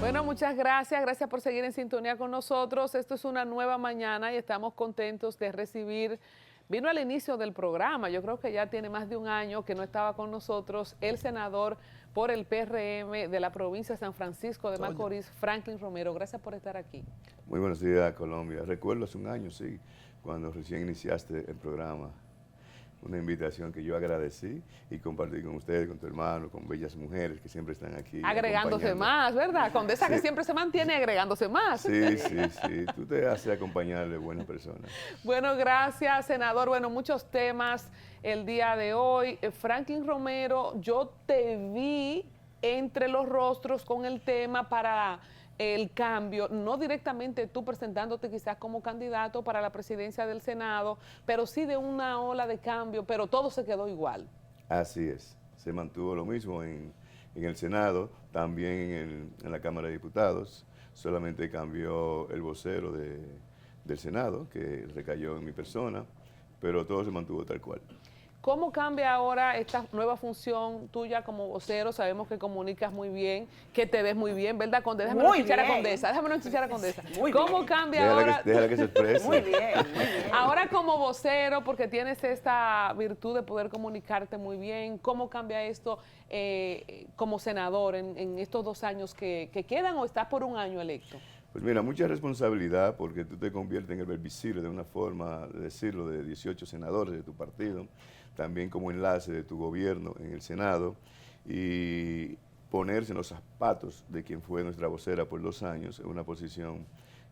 Bueno, muchas gracias. Gracias por seguir en sintonía con nosotros. Esto es una nueva mañana y estamos contentos de recibir. Vino al inicio del programa, yo creo que ya tiene más de un año que no estaba con nosotros, el senador por el PRM de la provincia de San Francisco de Macorís, Franklin Romero. Gracias por estar aquí. Muy buenos días, Colombia. Recuerdo hace un año, sí, cuando recién iniciaste el programa, una invitación que yo agradecí y compartí con ustedes, con tu hermano, con bellas mujeres que siempre están aquí. Agregándose más, ¿verdad? Condesa sí. Que siempre se mantiene agregándose más. Sí, sí, sí. Tú te haces acompañar de buenas personas. Bueno, gracias, senador. Bueno, muchos temas el día de hoy. Franklin Romero, yo te vi entre los rostros con el tema para el cambio, no directamente tú presentándote quizás como candidato para la presidencia del Senado, pero sí de una ola de cambio, pero todo se quedó igual. Así es, se mantuvo lo mismo en el Senado, también en la Cámara de Diputados, solamente cambió el vocero del Senado, que recayó en mi persona, pero todo se mantuvo tal cual. ¿Cómo cambia ahora esta nueva función tuya como vocero? Sabemos que comunicas muy bien, que te ves muy bien, ¿verdad, Condesa? Déjame escuchar a Condesa, déjame escuchar a Condesa. ¿Cómo cambia ahora? Déjala que se exprese. Muy bien, muy bien. Ahora como vocero, porque tienes esta virtud de poder comunicarte muy bien, ¿cómo cambia esto como senador en estos 2 años que quedan o estás por un año electo? Pues mira, mucha responsabilidad porque tú te conviertes en el verbicida de una forma de decirlo de 18 senadores de tu partido, también como enlace de tu gobierno en el Senado y ponerse en los zapatos de quien fue nuestra vocera por 2 años es una posición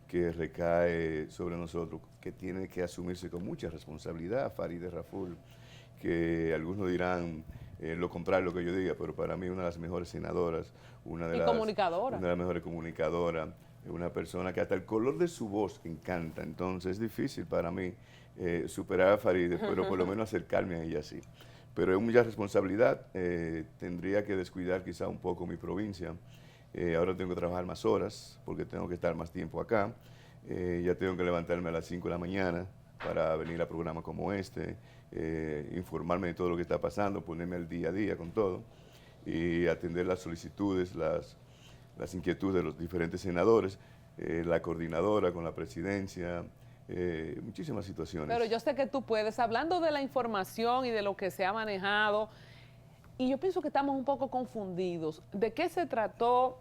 que recae sobre nosotros, que tiene que asumirse con mucha responsabilidad. Farideh Raful, que algunos dirán lo contrario a lo que yo diga, pero para mí una de las mejores senadoras, una de las mejores comunicadoras, una persona que hasta el color de su voz encanta, entonces es difícil para mí superar a Farideh, pero por lo menos acercarme a ella sí. Pero es mucha responsabilidad, tendría que descuidar quizá un poco mi provincia, ahora tengo que trabajar más horas porque tengo que estar más tiempo acá, ya tengo que levantarme a las 5 de la mañana para venir a programas como este, informarme de todo lo que está pasando, ponerme al día a día con todo y atender las solicitudes, las inquietudes de los diferentes senadores, la coordinadora con la presidencia, muchísimas situaciones. Pero yo sé que tú puedes, hablando de la información y de lo que se ha manejado, y yo pienso que estamos un poco confundidos. ¿De qué se trató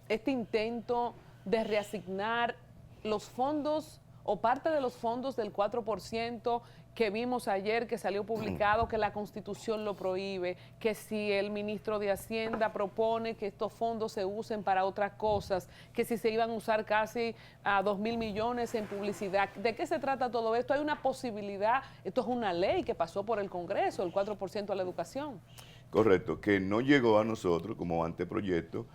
este intento de reasignar los fondos o parte de los fondos del 4% que vimos ayer, que salió publicado, que la Constitución lo prohíbe, que si el ministro de Hacienda propone que estos fondos se usen para otras cosas, que si se iban a usar casi a 2.000 millones en publicidad? ¿De qué se trata todo esto? ¿Hay una posibilidad? Esto es una ley que pasó por el Congreso, el 4% a la educación. Correcto, que no llegó a nosotros como anteproyecto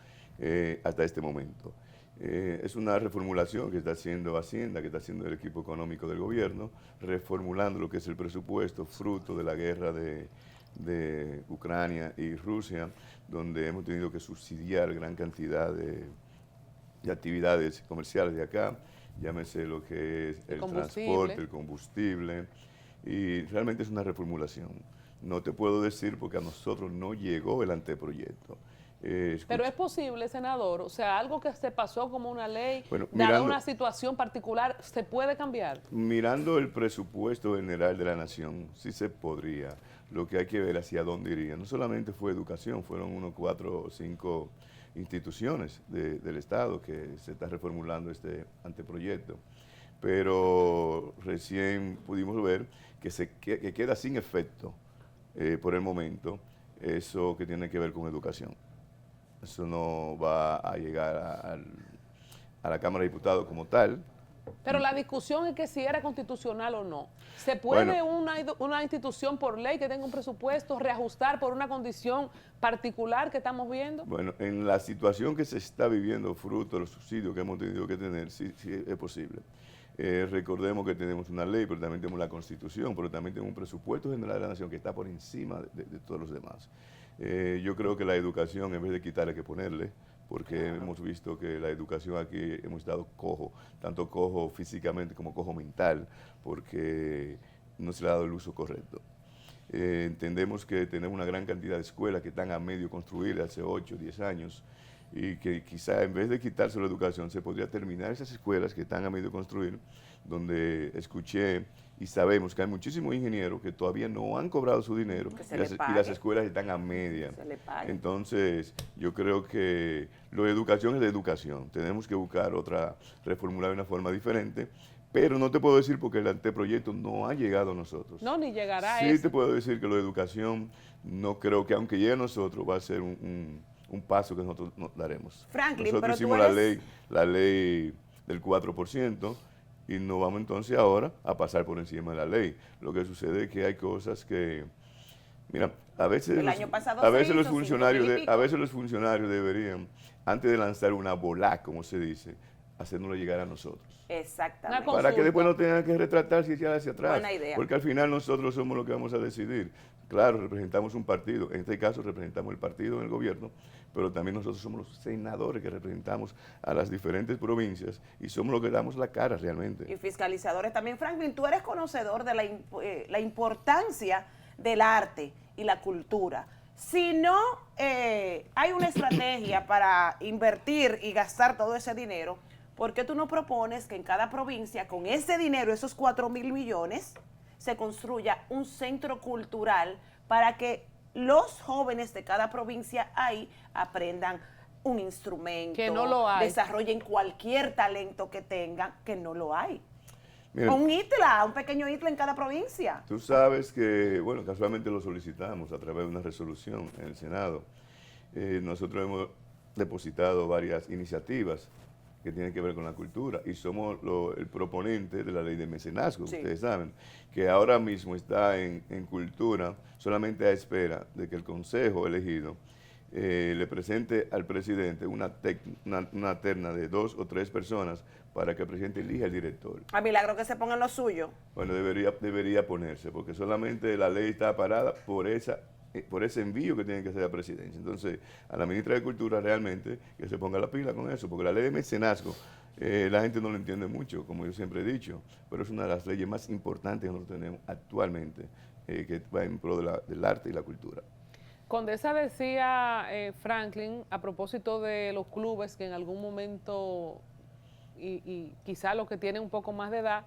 hasta este momento. Es una reformulación que está haciendo Hacienda, que está haciendo el equipo económico del gobierno, reformulando lo que es el presupuesto fruto de la guerra de Ucrania y Rusia, donde hemos tenido que subsidiar gran cantidad de actividades comerciales de acá, llámese lo que es el transporte, el combustible, y realmente es una reformulación. No te puedo decir porque a nosotros no llegó el anteproyecto. Pero es posible, senador, o sea, algo que se pasó como una ley, bueno, dada una situación particular, ¿se puede cambiar? Mirando el presupuesto general de la nación, sí se podría. Lo que hay que ver hacia dónde iría. No solamente fue educación, fueron unos 4 o 5 instituciones del Estado que se está reformulando este anteproyecto. Pero recién pudimos ver que queda sin efecto por el momento eso que tiene que ver con educación. Eso no va a llegar a la Cámara de Diputados como tal. Pero la discusión es que si era constitucional o no. ¿Se puede una institución por ley que tenga un presupuesto reajustar por una condición particular que estamos viendo? Bueno, en la situación que se está viviendo fruto de los subsidios que hemos tenido que tener, sí es posible. Recordemos que tenemos una ley, pero también tenemos la Constitución, pero también tenemos un presupuesto general de la nación que está por encima de todos los demás. Yo creo que la educación, en vez de quitarle, hay que ponerle, porque hemos visto que la educación aquí hemos estado cojo, tanto cojo físicamente como cojo mental, porque no se le ha dado el uso correcto. Entendemos que tenemos una gran cantidad de escuelas que están a medio construir hace 8 o 10 años, y que quizá en vez de quitarse la educación se podría terminar esas escuelas que están a medio construir, donde escuché y sabemos que hay muchísimos ingenieros que todavía no han cobrado su dinero y las escuelas están a media. Entonces, yo creo que lo de educación es de educación. Tenemos que buscar reformular de una forma diferente, pero no te puedo decir porque el anteproyecto no ha llegado a nosotros. No, ni llegará a Sí eso. te puedo decir que lo de educación no creo que aunque llegue a nosotros va a ser un paso que nosotros nos daremos. Franklin, nosotros pero hicimos la ley del 4%. Y no vamos entonces ahora a pasar por encima de la ley. Lo que sucede es que hay cosas que, mira, a veces los funcionarios deberían, antes de lanzar una bola, como se dice, hacernoslo llegar a nosotros. Exactamente. Para que después no tengan que retratarse y echar hacia atrás. Buena idea. Porque al final nosotros somos los que vamos a decidir. Claro, representamos un partido, en este caso representamos el partido en el gobierno, pero también nosotros somos los senadores que representamos a las diferentes provincias y somos los que damos la cara realmente. Y fiscalizadores también. Franklin, tú eres conocedor de la importancia del arte y la cultura. Si no hay una estrategia para invertir y gastar todo ese dinero, ¿por qué tú no propones que en cada provincia, con ese dinero, esos 4.000 millones, se construya un centro cultural para que los jóvenes de cada provincia ahí aprendan un instrumento, que no lo hay, desarrollen cualquier talento que tengan, que no lo hay? Mira, un ITLA, un pequeño ITLA en cada provincia. Tú sabes que, bueno, casualmente lo solicitamos a través de una resolución en el Senado. Nosotros hemos depositado varias iniciativas que tienen que ver con la cultura y somos el proponente de la ley de mecenazgo, Sí. Ustedes saben, que ahora mismo está en cultura solamente a espera de que el consejo elegido le presente al presidente una terna de 2 o 3 personas para que el presidente elija el director. A milagro que se pongan lo suyo. Bueno, debería ponerse, porque solamente la ley está parada por ese envío que tiene que hacer la presidencia. Entonces, a la ministra de Cultura realmente que se ponga la pila con eso, porque la ley de mecenazgo, la gente no lo entiende mucho, como yo siempre he dicho, pero es una de las leyes más importantes que nosotros tenemos actualmente, que va en pro del arte y la cultura. Condesa decía, Franklin, a propósito de los clubes que en algún momento, y quizá los que tienen un poco más de edad,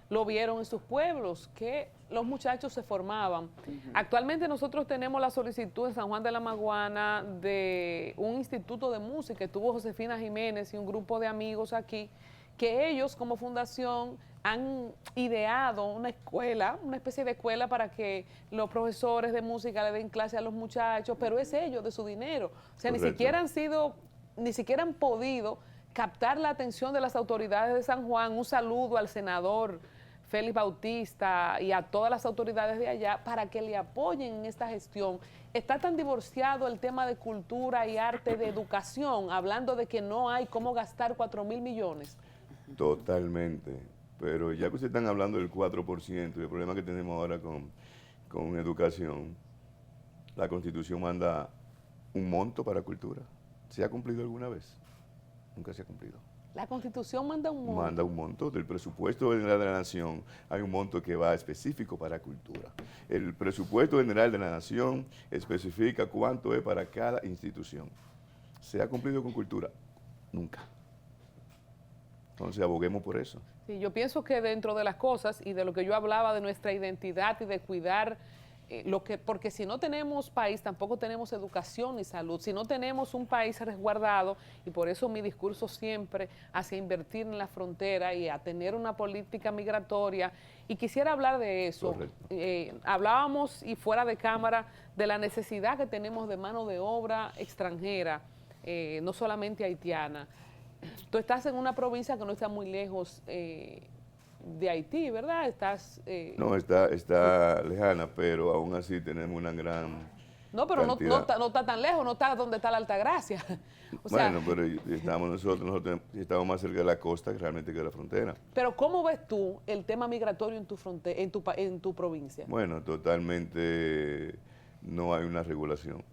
lo vieron en sus pueblos, que los muchachos se formaban. Actualmente nosotros tenemos la solicitud en San Juan de la Maguana de un instituto de música, estuvo Josefina Jiménez y un grupo de amigos aquí, que ellos como fundación han ideado una escuela, una especie de escuela para que los profesores de música le den clase a los muchachos, pero es ellos de su dinero. O sea, ni siquiera han podido captar la atención de las autoridades de San Juan. Un saludo al senador Félix Bautista y a todas las autoridades de allá para que le apoyen en esta gestión. Está tan divorciado el tema de cultura y arte de educación, hablando de que no hay cómo gastar 4.000 millones. Totalmente, pero ya que ustedes están hablando del 4% y el problema que tenemos ahora con educación, la Constitución manda un monto para cultura. ¿Se ha cumplido alguna vez? Nunca se ha cumplido. La Constitución manda un monto. Manda un monto del presupuesto general de la Nación. Hay un monto que va específico para cultura. El presupuesto general de la Nación especifica cuánto es para cada institución. ¿Se ha cumplido con cultura? Nunca. Entonces aboguemos por eso. Sí, yo pienso que dentro de las cosas y de lo que yo hablaba de nuestra identidad y de cuidar porque si no tenemos país, tampoco tenemos educación ni salud. Si no tenemos un país resguardado, y por eso mi discurso siempre hacia invertir en la frontera y a tener una política migratoria, y quisiera hablar de eso. Hablábamos, y fuera de cámara, de la necesidad que tenemos de mano de obra extranjera, no solamente haitiana. Tú estás en una provincia que no está muy lejos de Haití, ¿verdad? No, está lejana, pero aún así tenemos una gran No, pero no está tan lejos, no está donde está la Altagracia. Bueno, pero nosotros estamos más cerca de la costa que realmente que de la frontera. Pero ¿cómo ves tú el tema migratorio en tu provincia? Bueno, totalmente no hay una regulación.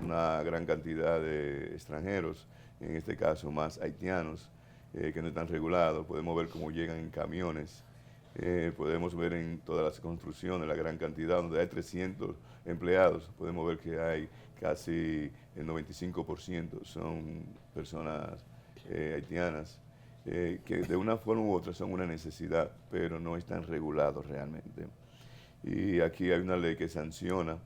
Una gran cantidad de extranjeros, en este caso más haitianos, que no están regulados. Podemos ver cómo llegan en camiones, podemos ver en todas las construcciones la gran cantidad, donde hay 300 empleados, podemos ver que hay casi el 95% son personas haitianas, que de una forma u otra son una necesidad, pero no están regulados realmente. Y aquí hay una ley que sanciona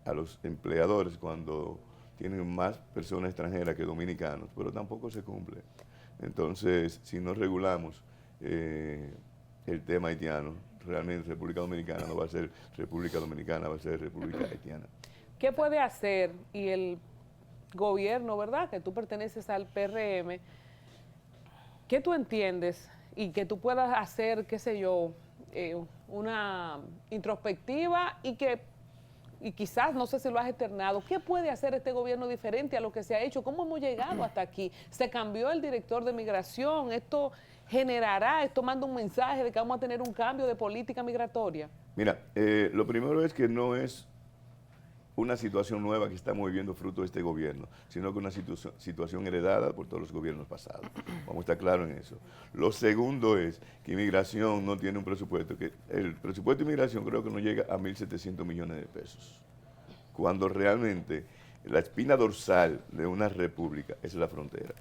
a los empleadores cuando tienen más personas extranjeras que dominicanos, pero tampoco se cumple. Entonces, si no regulamos el tema haitiano, realmente República Dominicana no va a ser República Dominicana, va a ser República Haitiana. ¿Qué puede hacer? Y el gobierno, ¿verdad?, que tú perteneces al PRM, ¿qué tú entiendes? Y que tú puedas hacer, qué sé yo, una introspectiva y quizás, no sé si lo has externado, ¿qué puede hacer este gobierno diferente a lo que se ha hecho? ¿Cómo hemos llegado hasta aquí? Se cambió el director de migración, esto manda un mensaje de que vamos a tener un cambio de política migratoria. Mira, lo primero es que no es una situación nueva que estamos viviendo fruto de este gobierno, sino que una situación heredada por todos los gobiernos pasados. Vamos a estar claros en eso. Lo segundo es que inmigración no tiene un presupuesto, que el presupuesto de inmigración creo que no llega a 1.700 millones de pesos, cuando realmente la espina dorsal de una república es la frontera.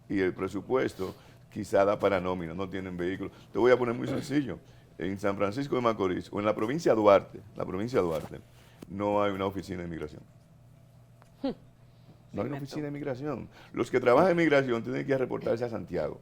Y el presupuesto quizá da para nómina, no tienen vehículos. Te voy a poner muy sencillo. En San Francisco de Macorís, o en la provincia de Duarte, no hay una oficina de inmigración. No hay una oficina de inmigración. Los que trabajan en inmigración tienen que ir a reportarse a Santiago,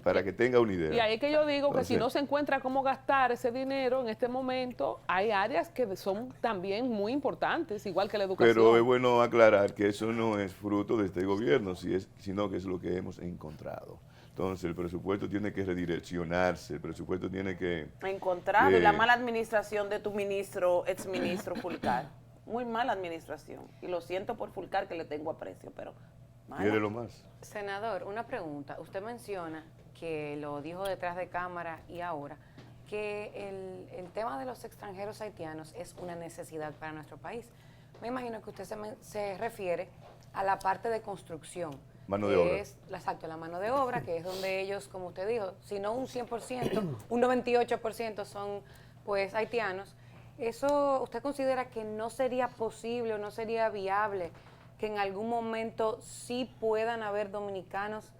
para que tenga una idea. Y ahí es que yo digo que si no se encuentra cómo gastar ese dinero en este momento, hay áreas que son también muy importantes, igual que la educación. Pero es bueno aclarar que eso no es fruto de este gobierno, sino que es lo que hemos encontrado. Entonces, el presupuesto tiene que redireccionarse, el presupuesto tiene que... Encontrado, y la mala administración de tu exministro Fulcar. Muy mala administración. Y lo siento por Fulcar, que le tengo aprecio, pero... Quiere lo más. Senador, una pregunta. Usted menciona, que lo dijo detrás de cámara y ahora, que el tema de los extranjeros haitianos es una necesidad para nuestro país. Me imagino que usted se refiere a la parte de construcción. Mano de obra. Exacto, la mano de obra, que es donde ellos, como usted dijo, si no un 100%, un 98% son pues haitianos. ¿Eso usted considera que no sería posible o no sería viable que en algún momento sí puedan haber dominicanos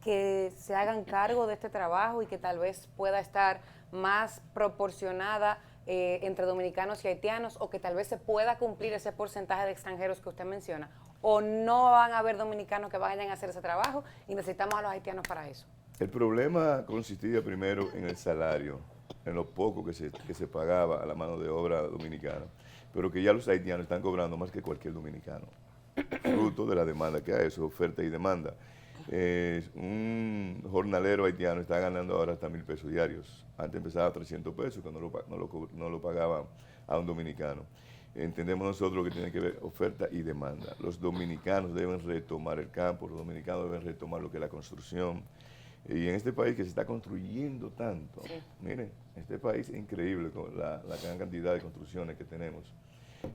que se hagan cargo de este trabajo y que tal vez pueda estar más proporcionada entre dominicanos y haitianos, o que tal vez se pueda cumplir ese porcentaje de extranjeros que usted menciona? ¿O no van a haber dominicanos que vayan a hacer ese trabajo y necesitamos a los haitianos para eso? El problema consistía primero en el salario, en lo poco que se pagaba a la mano de obra dominicana, pero que ya los haitianos están cobrando más que cualquier dominicano, fruto de la demanda que hay, eso es oferta y demanda. Un jornalero haitiano está ganando ahora hasta 1.000 pesos diarios. Antes empezaba a 300 pesos, que no lo pagaba a un dominicano. Entendemos nosotros que tiene que ver oferta y demanda. Los dominicanos deben retomar el campo, los dominicanos deben retomar lo que es la construcción. Y en este país que se está construyendo tanto, sí. Miren, este país es increíble con la gran cantidad de construcciones que tenemos.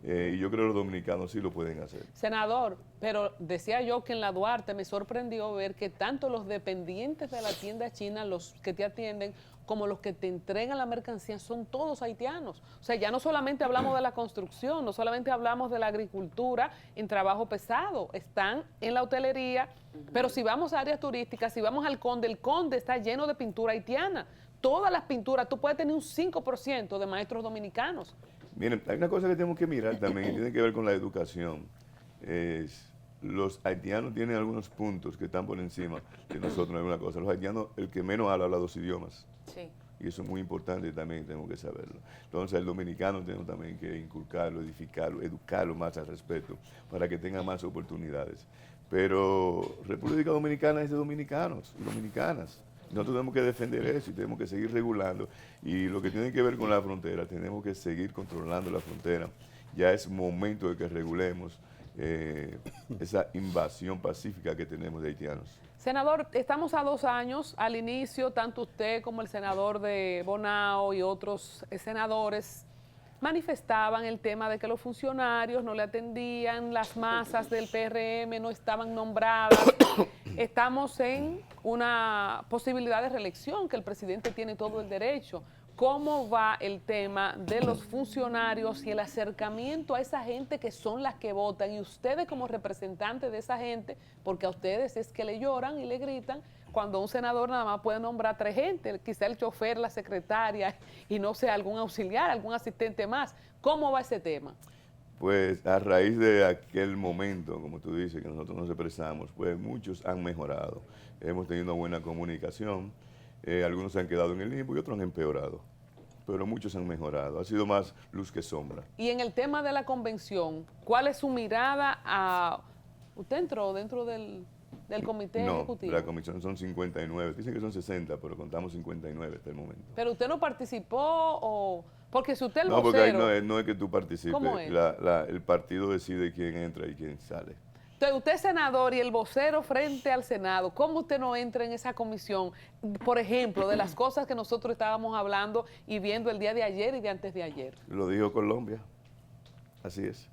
Y yo creo que los dominicanos sí lo pueden hacer. Senador, pero decía yo que en la Duarte me sorprendió ver que tanto los dependientes de la tienda china, los que te atienden, como los que te entregan la mercancía, son todos haitianos. O sea, ya no solamente hablamos de la construcción, no solamente hablamos de la agricultura en trabajo pesado, están en la hotelería, pero si vamos a áreas turísticas, si vamos al Conde, el Conde está lleno de pintura haitiana. Todas las pinturas, tú puedes tener un 5% de maestros dominicanos. Miren, hay una cosa que tenemos que mirar también y tiene que ver con la educación. Los haitianos tienen algunos puntos que están por encima de nosotros en alguna cosa. Los haitianos, el que menos habla 2 idiomas. Sí. Y eso es muy importante y también tenemos que saberlo. Entonces, el dominicano tenemos también que inculcarlo, edificarlo, educarlo más al respecto, para que tenga más oportunidades. Pero República Dominicana es de dominicanos y dominicanas. Nosotros tenemos que defender eso y tenemos que seguir regulando. Y lo que tiene que ver con la frontera, tenemos que seguir controlando la frontera. Ya es momento de que regulemos esa invasión pacífica que tenemos de haitianos. Senador, estamos a 2 años, al inicio, tanto usted como el senador de Bonao y otros senadores manifestaban el tema de que los funcionarios no le atendían, las masas del PRM no estaban nombradas. Estamos en una posibilidad de reelección que el presidente tiene todo el derecho. cómo va el tema de los funcionarios y el acercamiento a esa gente que son las que votan, y ustedes como representantes de esa gente, porque a ustedes es que le lloran y le gritan, cuando un senador nada más puede nombrar 3 gente, quizá el chofer, la secretaria y no sé, algún auxiliar, algún asistente más. ¿Cómo va ese tema? Pues a raíz de aquel momento, como tú dices, que nosotros nos expresamos, pues muchos han mejorado. Hemos tenido una buena comunicación, algunos se han quedado en el limbo y otros han empeorado, pero muchos han mejorado. Ha sido más luz que sombra. Y en el tema de la convención, ¿cuál es su mirada a... ¿Usted entró dentro del comité ejecutivo? No, la comisión son 59, dicen que son 60, pero contamos 59 hasta el momento. ¿Pero usted no participó o...? Porque si usted es el No, porque ahí vocero... no es que tú participes, ¿Cómo es? El partido decide quién entra y quién sale. Entonces, usted es senador y el vocero frente al Senado, ¿cómo usted no entra en esa comisión? Por ejemplo, de las cosas que nosotros estábamos hablando y viendo el día de ayer y de antes de ayer. Lo dijo Colombia, así es.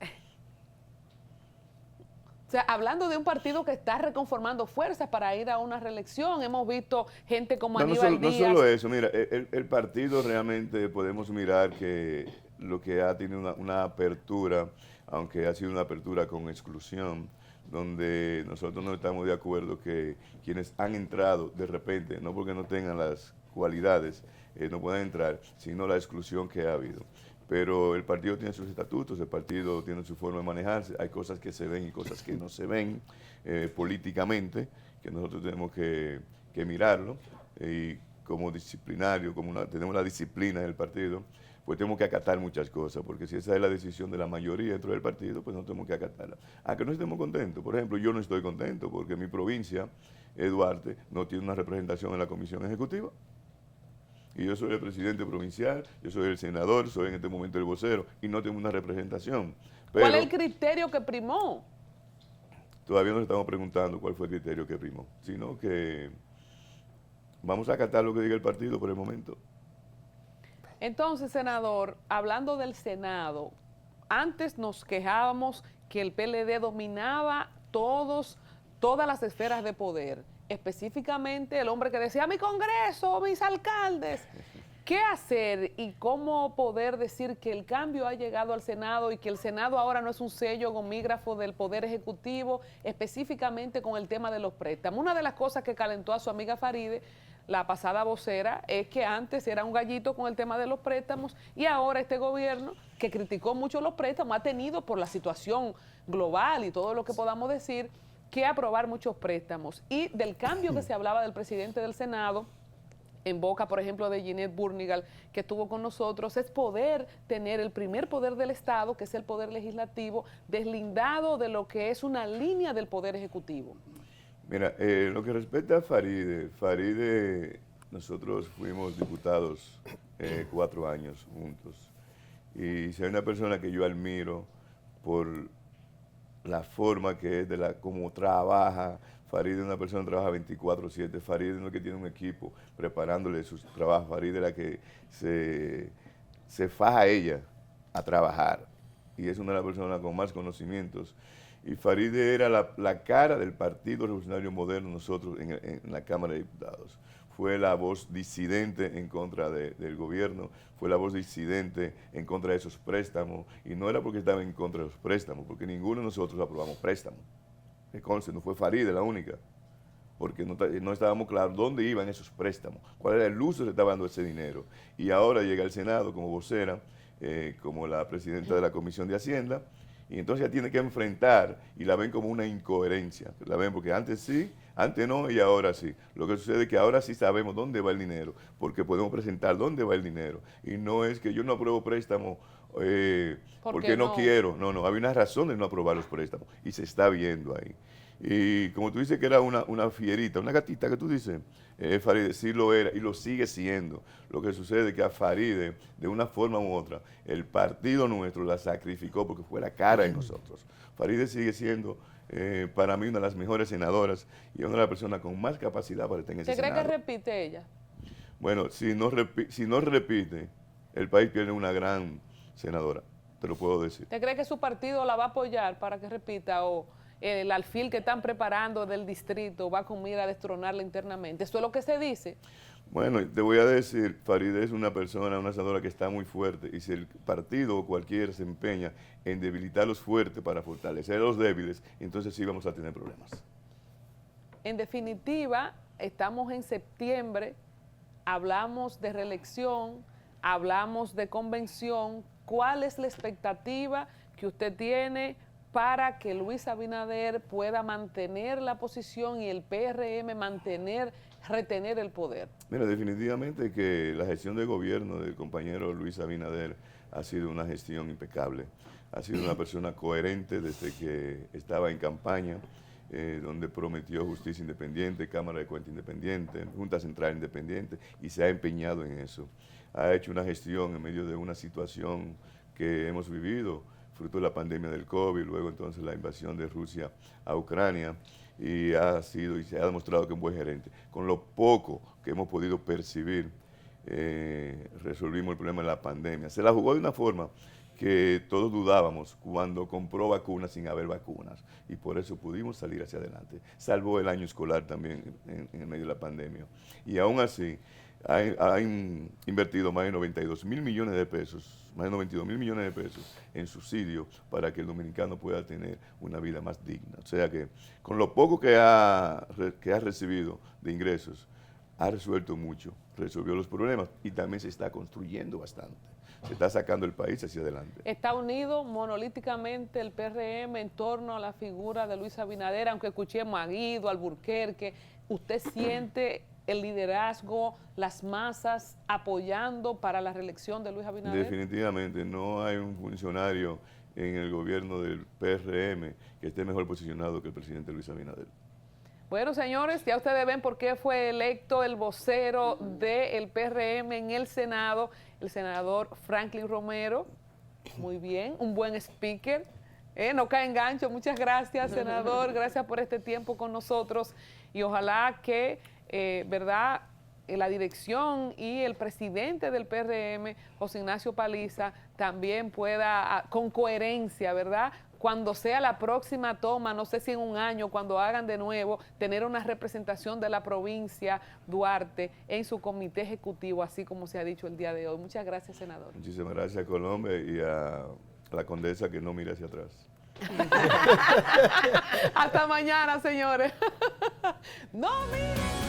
O sea, hablando de un partido que está reconformando fuerzas para ir a una reelección, hemos visto gente como Aníbal Díaz. No solo eso, mira, el partido realmente podemos mirar que lo que ha tenido una apertura, aunque ha sido una apertura con exclusión, donde nosotros no estamos de acuerdo que quienes han entrado de repente, no porque no tengan las cualidades, no puedan entrar, sino la exclusión que ha habido. Pero el partido tiene sus estatutos, el partido tiene su forma de manejarse, hay cosas que se ven y cosas que no se ven políticamente, que nosotros tenemos que mirarlo, y como disciplinario, tenemos la disciplina del partido, pues tenemos que acatar muchas cosas, porque si esa es la decisión de la mayoría dentro del partido, pues no tenemos que acatarla. Aunque no estemos contentos, por ejemplo, yo no estoy contento porque mi provincia, Duarte, no tiene una representación en la comisión ejecutiva. Y yo soy el presidente provincial, yo soy el senador, soy en este momento el vocero, y no tengo una representación. Pero ¿cuál es el criterio que primó? todavía nos estamos preguntando cuál fue el criterio que primó, sino que vamos a acatar lo que diga el partido por el momento. Entonces, senador, hablando del Senado, antes nos quejábamos que el PLD dominaba todas las esferas de poder, específicamente el hombre que decía, mi Congreso, mis alcaldes. ¿Qué hacer y cómo poder decir que el cambio ha llegado al Senado y que el Senado ahora no es un sello gomígrafo del Poder Ejecutivo, específicamente con el tema de los préstamos? Una de las cosas que calentó a su amiga Faride, la pasada vocera, es que antes era un gallito con el tema de los préstamos y ahora este gobierno, que criticó mucho los préstamos, ha tenido por la situación global y todo lo que podamos decir, que aprobar muchos préstamos. Y del cambio que se hablaba del presidente del Senado, en boca, por ejemplo, de Ginette Búrnigal, que estuvo con nosotros, es poder tener el primer poder del Estado, que es el poder legislativo, deslindado de lo que es una línea del poder ejecutivo. Mira, lo que respecta a Faride, nosotros fuimos diputados 4 años juntos. Y si hay una persona que yo admiro por la forma que es, cómo trabaja, Faride es una persona que trabaja 24/7, Faride no es que tiene un equipo preparándole sus trabajos, Faride es la que se faja ella a trabajar y es una de las personas con más conocimientos. Y Faride era la cara del Partido Revolucionario Moderno nosotros en la Cámara de Diputados. Fue la voz disidente en contra del gobierno, fue la voz disidente en contra de esos préstamos, y no era porque estaba en contra de los préstamos, porque ninguno de nosotros aprobamos préstamos. No fue Faride la única, porque no estábamos claros dónde iban esos préstamos, cuál era el uso que se estaba dando ese dinero. Y ahora llega al Senado como vocera, como la presidenta de la Comisión de Hacienda, y entonces ya tiene que enfrentar, y la ven como una incoherencia, la ven porque antes sí, antes no y ahora sí. Lo que sucede es que ahora sí sabemos dónde va el dinero, porque podemos presentar dónde va el dinero, y no es que yo no apruebo préstamos porque no quiero, no, había una razón de no aprobar los préstamos, y se está viendo ahí. Y como tú dices que era una fierita, una gatita que tú dices, Faride sí lo era y lo sigue siendo. Lo que sucede es que a Faride, de una forma u otra, el partido nuestro la sacrificó porque fue la cara de nosotros. Faride sigue siendo para mí una de las mejores senadoras y una de las personas con más capacidad para estar en ese Senado. ¿Usted cree que repite ella? Bueno, si no repite, el país pierde una gran senadora, te lo puedo decir. ¿Usted cree que su partido la va a apoyar para que repita o el alfil que están preparando del distrito va con mira a destronarla internamente? ¿Eso es lo que se dice? Bueno, te voy a decir, Farideh es una persona, una senadora que está muy fuerte, y si el partido o cualquiera se empeña en debilitar a los fuertes para fortalecer a los débiles, entonces sí vamos a tener problemas. En definitiva, estamos en septiembre, hablamos de reelección, hablamos de convención. ¿Cuál es la expectativa que usted tiene para que Luis Abinader pueda mantener la posición y el PRM retener el poder? Mira, definitivamente que la gestión de gobierno del compañero Luis Abinader ha sido una gestión impecable. Ha sido una persona coherente desde que estaba en campaña, donde prometió justicia independiente, Cámara de Cuentas independiente, Junta Central independiente, y se ha empeñado en eso. Ha hecho una gestión en medio de una situación que hemos vivido, fruto de la pandemia del COVID, luego entonces la invasión de Rusia a Ucrania, y ha sido y se ha demostrado que es un buen gerente. Con lo poco que hemos podido percibir, resolvimos el problema de la pandemia. Se la jugó de una forma que todos dudábamos cuando compró vacunas sin haber vacunas, y por eso pudimos salir hacia adelante. Salvó el año escolar también en medio de la pandemia. Y aún así, ha invertido más de 92 mil millones de pesos, más de 92 mil millones de pesos en subsidios para que el dominicano pueda tener una vida más digna. O sea que con lo poco que ha recibido de ingresos, ha resuelto mucho, resolvió los problemas y también se está construyendo bastante. Se está sacando el país hacia adelante. ¿Está unido monolíticamente el PRM en torno a la figura de Luis Abinader? Aunque escuchemos a Guido, Alburquerque, ¿usted siente el liderazgo, las masas apoyando para la reelección de Luis Abinader? Definitivamente, no hay un funcionario en el gobierno del PRM que esté mejor posicionado que el presidente Luis Abinader. Bueno, señores, ya ustedes ven por qué fue electo el vocero del PRM en el Senado, el senador Franklin Romero. Muy bien, un buen speaker. No cae en gancho. Muchas gracias, senador. Gracias por este tiempo con nosotros. Y ojalá que, ¿verdad?, la dirección y el presidente del PRM, José Ignacio Paliza, también pueda, con coherencia, ¿verdad?, cuando sea la próxima toma, no sé si en un año, cuando hagan de nuevo, tener una representación de la provincia Duarte en su comité ejecutivo, así como se ha dicho el día de hoy. Muchas gracias, senador. Muchísimas gracias a Colombia y a la condesa que no mire hacia atrás. Hasta mañana, señores. No, miren.